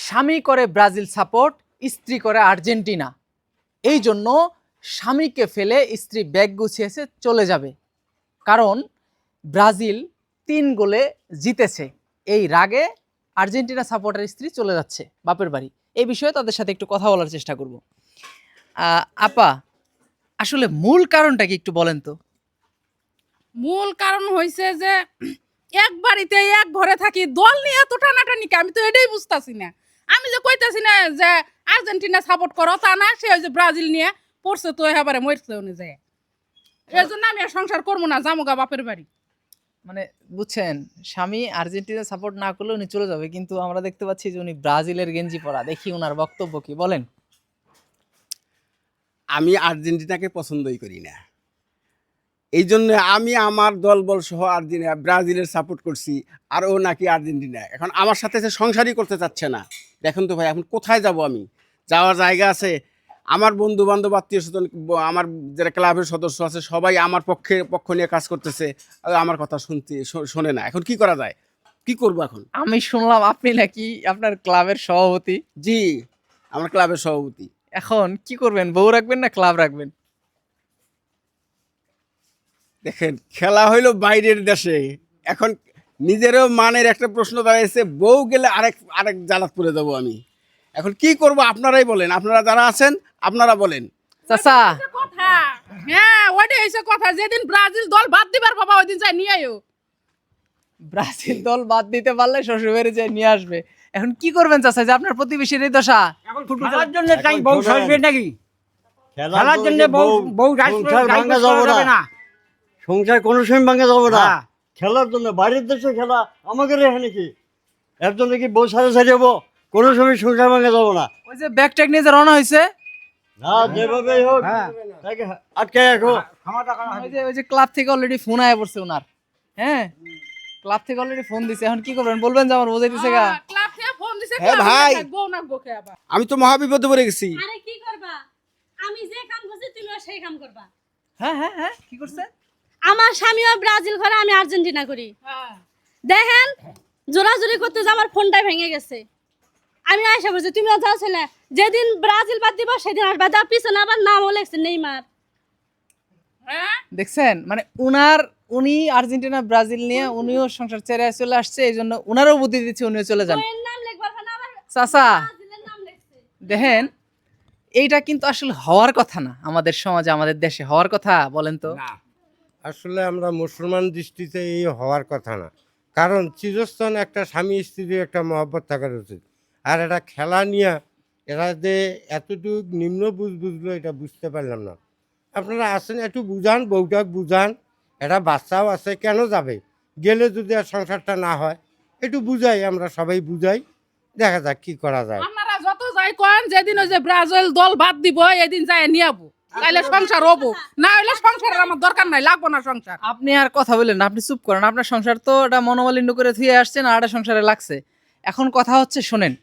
স্বামী করে Brazil support, স্ত্রী করে আর্জেন্টিনা। এই জন্য স্বামীকে ফেলে স্ত্রী ব্যাগ গুছিয়েছে চলে যাবে, কারণ ব্রাজিল 3 গোলে জিতেছে। এই রাগে আর্জেন্টিনা সাপোর্টার স্ত্রী চলে যাচ্ছে বাপের বাড়ি। এই বিষয়ে তাদের সাথে একটু কথা বলার চেষ্টা করব। আপা, আসলে মূল কারণটা কি একটু বলেন তো? মূল কারণ হইছে যে এক বাড়িতে এক ঘরে থাকি, দল নিয়ে এত টানাটানি, আমি তো এটাই বুঝতাছি না। আমি যে কইতাছি না যে আর্জেন্টিনা সাপোর্ট করো, তা না, সে ওই যে ব্রাজিল নিয়ে পড়ছে তো এবারে মরছে অনুযায়ী। এই জন্য আমি আর সংসার করবো না, জামুগা বাপের বাড়ি। মানে বুঝছেন, স্বামী আর্জেন্টিনা সাপোর্ট না করলে উনি চলে যাবে, কিন্তু আমরা দেখতে পাচ্ছি যে উনি ব্রাজিলের গেঞ্জি পরা। দেখি ওনার বক্তব্য কি, বলেন। আমি আর্জেন্টিনাকে পছন্দই করি না, এই জন্য আমি আমার দলবল সহ আর্জেন্টিনা ব্রাজিলের সাপোর্ট করছি। আর ও নাকি আর্জেন্টিনা এখন আমার সাথে সে সংসারই করতে চাচ্ছে না। দেখুন তো ভাই, এখন কোথায় যাব আমি? যাওয়ার জায়গা আছে? আমার বন্ধু বান্ধব আত্মীয় স্বজন, আমার যারা ক্লাবের সদস্য আছে, সবাই আমার পক্ষ নিয়ে কাজ করতেছে, আর আমার কথা শোনে না। এখন কি করা যায়? কি করব এখন? আমি শুনলাম আপনি নাকি আপনার ক্লাবের সভাপতি। জি, আমার ক্লাবের সভাপতি। এখন কি করবেন, বউ রাখবেন না ক্লাব রাখবেন? দেখেন, খেলা হইলো বাইরের দেশে, এখন নিজেরও মানের একটা প্রশ্ন দাঁড়িয়েছে। বউ গেলে আরেক জ্বালাত পড়ে যাবো আমি। এখন কি করব আপনারাই বলেন, আপনারা যারা আছেন আপনারা বলেন। চাচা, কথা, হ্যাঁ, ওইটাই হইছে কথা। যেদিন ব্রাজিল দল বাদ দিবার বাবা, ওই দিন যাই নিয়ে আইও। ব্রাজিল দল বাদ দিতে পারলে শ্বশুরবাড়ি যেয়ে নিয়ে আসবে। এখন কি করবেন চাচা, যে আপনার প্রতিবেশীর এই দশা? খেলার জন্য তাই বউ সাজবে নাকি? খেলার জন্য বউ সংসার ভাঙা যাবে না, সংসার কোনো সময় ভাঙা যাবে না। খেলার জন্য বাইরের দেশে খেলা আমাকে রেখে নাকি? এর জন্য কি বউ সাজে সাজে যাবো? কোনো সময় সংসার ভাঙা যাবো না। ওই যে ব্যাগ ট্যাগ নিয়ে যে রওনা হয়েছে, না, যেভাবেই হোক তাকে আটকে রাখো। ওই যে ক্লাব থেকে অলরেডি ফোন আয়া পড়ছে ওনার। হ্যাঁ, ক্লাব থেকে অলরেডি ফোন দিছে। এখন কি করবেন, বলবেন যে আমার বোঝাইতেছে গা? ক্লাব থেকে ফোন দিছে, হ্যাঁ ক্লাব ভাই। থেকে বউ না গোকে আবার। আমি তো মহাবিপদে পড়ে গেছি। আরে কি করবা? আমি যে কাম করছি তুমিও সেই কাম করবা। হ্যাঁ হ্যাঁ হ্যাঁ, কি করছে? আমার স্বামীও ব্রাজিল করে, আমি আর্জেন্টিনা করি। হ্যাঁ, দেখেন, জোরাজুরি করতে যে আমার ফোনটাই ভেঙে গেছে। আমি আশা করছি তুমিও যাও ছেলে, যেদিন ব্রাজিল বাদ দিবা সেদিন আসবা। তার পিছনে আবার নামও লেখছে নেইমার। হ্যাঁ, দেখছেন, মানে উনি আর্জেন্টিনা ব্রাজিল নিয়ে উনিও সংসার ছেড়ে চলে আসছে, এই জন্য উনারও বুদ্ধি দিচ্ছে উনিও চলে যান। বইয়ের নাম লিখবার না, আবার চাচা ব্রাজিলের নাম লিখছে। দেখেন, এইটা কিন্তু আসলে হওয়ার কথা না, আমাদের সমাজে আমাদের দেশে হওয়ার কথা, বলেন তো? আসলে আমরা মুসলমান দৃষ্টিতে এই হওয়ার কথা না, কারণ চিরস্থান একটা স্বামী স্ত্রীর একটা মহব্বত থাকার উচিত। আর এটা খেলা নিয়ে এরা যে এতটুকু নিম্ন বুঝলো এটা বুঝতে পারলাম না। আপনারা আসেন, একটু বুঝান, বউটাক বুঝান, এটা বাচ্চাও আছে, কেন যাবে? গেলে যদি আর সংসারটা না হয় একটু বুঝাই, আমরা সবাই বুঝাই, দেখা যাক কি করা যায়। আপনারা যত যাই কোন, যেদিন ওই যে ব্রাজিল দল বাদ দিব এদিন যাই নিয়ে আবো, তাইলে সংসার হবো। না হইলে সংসারের আমার দরকার নাই, লাগবো না সংসার। আপনি আর কথা বলেন না, আপনি চুপ করেন। আপনার সংসার তো এটা মনোমালিন্য করে ধুয়ে আসছেন, আর একটা সংসারে লাগছে। এখন কথা হচ্ছে, শোনেন,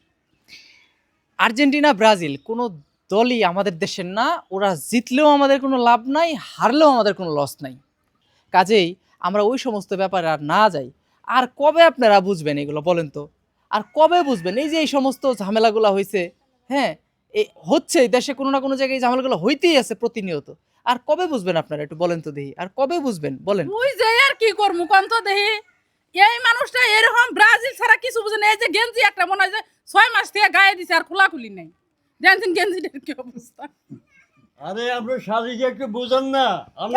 আর্জেন্টিনা ব্রাজিল কোনো দলই আমাদের দেশের না। ওরা জিতলেও আমাদের কোনো লাভ নাই, হারলেও আমাদের কোনো লস নাই। কাজেই আমরা ওই সমস্ত ব্যাপারে আর না যাই। আর কবে আপনারা বুঝবেন এগুলো, বলেন তো? আর কবে বুঝবেন? এই যে এই সমস্ত ঝামেলাগুলো হয়েছে, হ্যাঁ, হচ্ছে দেশে কোনো না কোনো জায়গায় এই ঝামেলাগুলো হইতেই আছে প্রতিনিয়ত। আর কবে বুঝবেন আপনারা, একটু বলেন তো দেখি, আর কবে বুঝবেন বলেন? তুই যে আর কি করবো কোন তো দেখি। এই মানুষটা এরকম ব্রাজিল ছাড়া কিছু বুঝে না। এই যে গেঞ্জি একটা মনে হয় যে 6 মাস থেকে গায়ে দিছে, আর খোলাখুলি নেই। দেখছেন গেঞ্জিটার কি অবস্থা। আরে আপনার শালিকে একটু বুঝান না।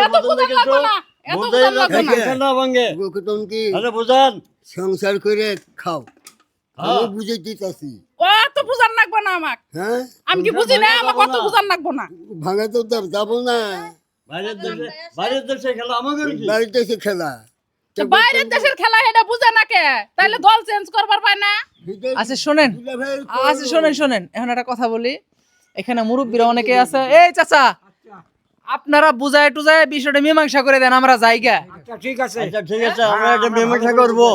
এত বুঝান লাগবে না, এত বুঝান লাগবে না। না ভাঙে। তুমি কি আরে বুঝান। সংসার করে খাও, হ্যাঁ। আমি বুঝে দিতেছি। অত বুঝান লাগবে না আমাক। হ্যাঁ, আমি কি বুঝি না, আমাকে অত বুঝান লাগবে না। ভাঙা তো যাবো না, বাইরের দেশে খেলা আমাকে কি? বাড়িতে এসে খেলা। তো বাইরের দেশের খেলা এটা বুঝে না কে? তাইলে দল চেঞ্জ করবার পায় না। আচ্ছা শোনেন, আচ্ছা শোনেন, এখন একটা কথা বলি। এখানে মুরব্বীরা অনেকে আছে। এই চাচা, আপনারা বুঝায় টুজায় বিষয়টা মীমাংসা করে দেন, আমরা জায়গা। আচ্ছা ঠিক আছে, আচ্ছা ঠিক আছে, আমরা একটা মীমাংসা করবো,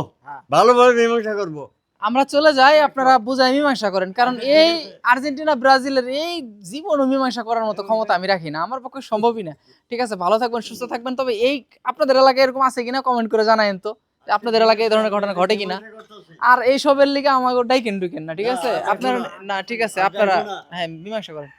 ভালোভাবে মীমাংসা করবো। আমরা চলে যাই, আপনারা বুঝায় মীমাংসা করেন। কারণ এই আর্জেন্টিনা ব্রাজিলের এই জীবনও মীমাংসা করার মতো ক্ষমতা আমি রাখি না, আমার পক্ষে সম্ভবই না। ঠিক আছে, ভালো থাকবেন, সুস্থ থাকবেন। তবে এই আপনাদের এলাকায় এরকম আছে কিনা কমেন্ট করে জানায়েন তো, যে আপনাদের এলাকায় এই ধরনের ঘটনা ঘটে কিনা। আর এইসবের লিগে আমাকে ডাইকেন ডুকেন না, ঠিক আছে? না, আপনারা না। না, ঠিক আছে, আর আপনারা যাইবো না। হ্যাঁ মীমাংসা করেন।